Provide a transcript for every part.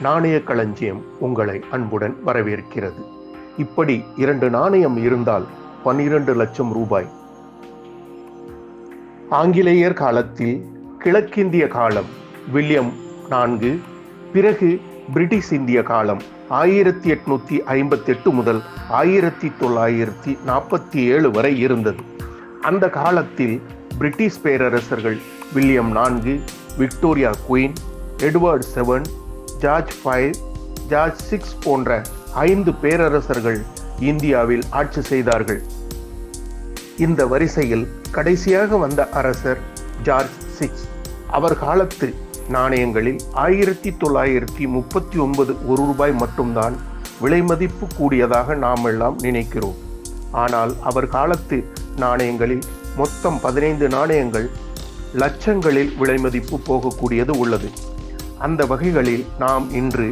நாணய களஞ்சியம் உங்களை அன்புடன் வரவேற்கிறது. இப்படி 2 நாணயம் இருந்தால் 12 லட்சம் ரூபாய். ஆங்கிலேயர் காலத்தில் கிழக்கிந்திய காலம் வில்லியம் 4, பிறகு பிரிட்டிஷ் இந்திய காலம் 1858 முதல் 1947 வரை இருந்தது. அந்த காலத்தில் பிரிட்டிஷ் பேரரசர்கள் William 4, Victoria queen, Edward 7, George 5, George 6 போன்ற 5 பேரரசர்கள் இந்தியாவில் ஆட்சி செய்தார்கள். இந்த வரிசையில் கடைசியாக வந்த அரசர் ஜார்ஜ் 6. அவர் காலத்து நாணயங்களில் 1939 ரூபாய் மட்டும்தான் விலை மதிப்பு கூடியதாக நாமெல்லாம் நினைக்கிறோம். ஆனால் அவர் காலத்து நாணயங்களில் மொத்தம் 15 நாணயங்கள் லட்சங்களில் விலை மதிப்பு போகக்கூடியது உள்ளது. அந்த வகைகளில் நாம் இன்று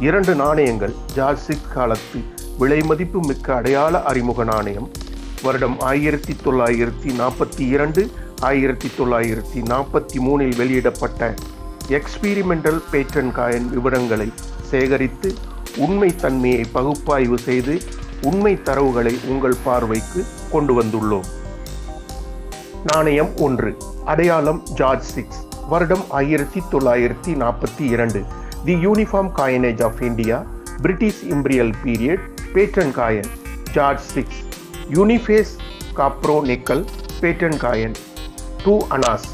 2 நாணயங்கள் ஜார்ஜ் 6 காலத்து விலை மதிப்பு மிக்க அடையாள அறிமுக நாணயம் வருடம் 1942, 1943 வெளியிடப்பட்ட எக்ஸ்பீரிமெண்டல் பேட்டன் காயின் விவரங்களை சேகரித்து உண்மை தன்மையை பகுப்பாய்வு செய்து உண்மை தரவுகளை உங்கள் பார்வைக்கு கொண்டு வந்துள்ளோம். நாணயம் 1, அடையாளம் ஜார்ஜ் 6, வருடம் 1942. The uniform coinage of India, British imperial period, pattern coin George 6, uniface cupro nickel pattern coin 2 annas,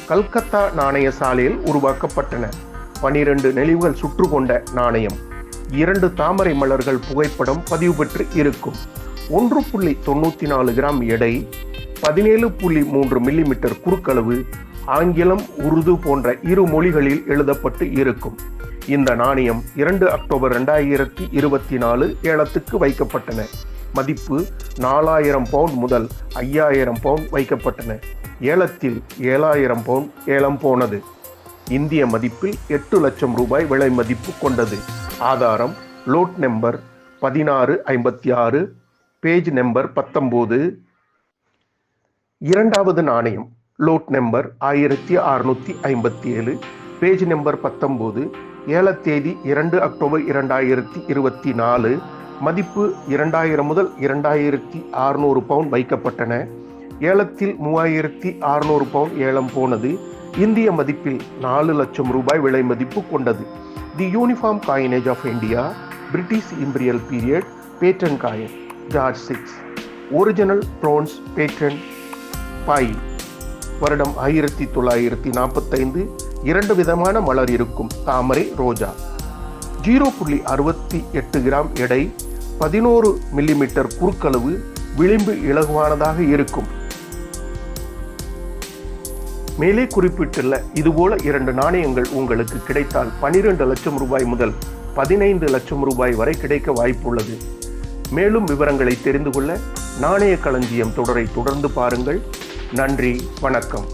Calcutta நாணய சாலையில் உருவாக்கப்பட்டன. 12 நெளிவுகள் சுற்று கொண்ட நாணயம். 2 தாமரை மலர்கள் புகைப்படம் பதிவு பெற்று இருக்கும். 1.94 கிராம் எடை, 17.3 மில்லிமீட்டர் குறுக்களவு, ஆங்கிலம், உருது போன்ற 2 மொழிகளில் எழுதப்பட்டு இருக்கும். இந்த நாணயம் 2 அக்டோபர் 2024 ஏலத்துக்கு வைக்கப்பட்டன. மதிப்பு 4000 பவுண்ட் முதல் 5000 பவுண்ட் வைக்கப்பட்டன. ஏலத்தில் 7000 பவுண்ட் ஏலம் போனது. இந்திய மதிப்பில் 8 லட்சம் ரூபாய் விலை மதிப்பு கொண்டது. ஆதாரம் லோட் நம்பர் 1656, பேஜ் நம்பர் 19. இரண்டாவது நாணயம் load number 1657, page number 19. ஏலத்தேதி 2 October 2024. மதிப்பு 2000 முதல் 2600 பவுண்ட் வைக்கப்பட்டன. ஏலத்தில் 3600 பவுண்ட் ஏலம் போனது. இந்திய மதிப்பில் 4 லட்சம் ரூபாய் விலை மதிப்பு கொண்டது. The uniform coinage of India, British imperial period, pattern coin George 6, original bronze pattern pie, வருடம் 1945. 2 விதமான மலர் இருக்கும், தாமரை, ரோஜா. 0.68 கிராம் எடை, 11 மில்லிமீட்டர் குறுக்களவு, விளிம்பு இலகுவானதாக இருக்கும். மேலே குறிப்பிட்டுள்ள இதுபோல 2 நாணயங்கள் உங்களுக்கு கிடைத்தால் 12 லட்சம் ரூபாய் முதல் 15 லட்சம் ரூபாய் வரை கிடைக்க வாய்ப்புள்ளது. மேலும் விவரங்களை தெரிந்து கொள்ள நாணய களஞ்சியம் தொடரை தொடர்ந்து பாருங்கள். நன்றி, வணக்கம்.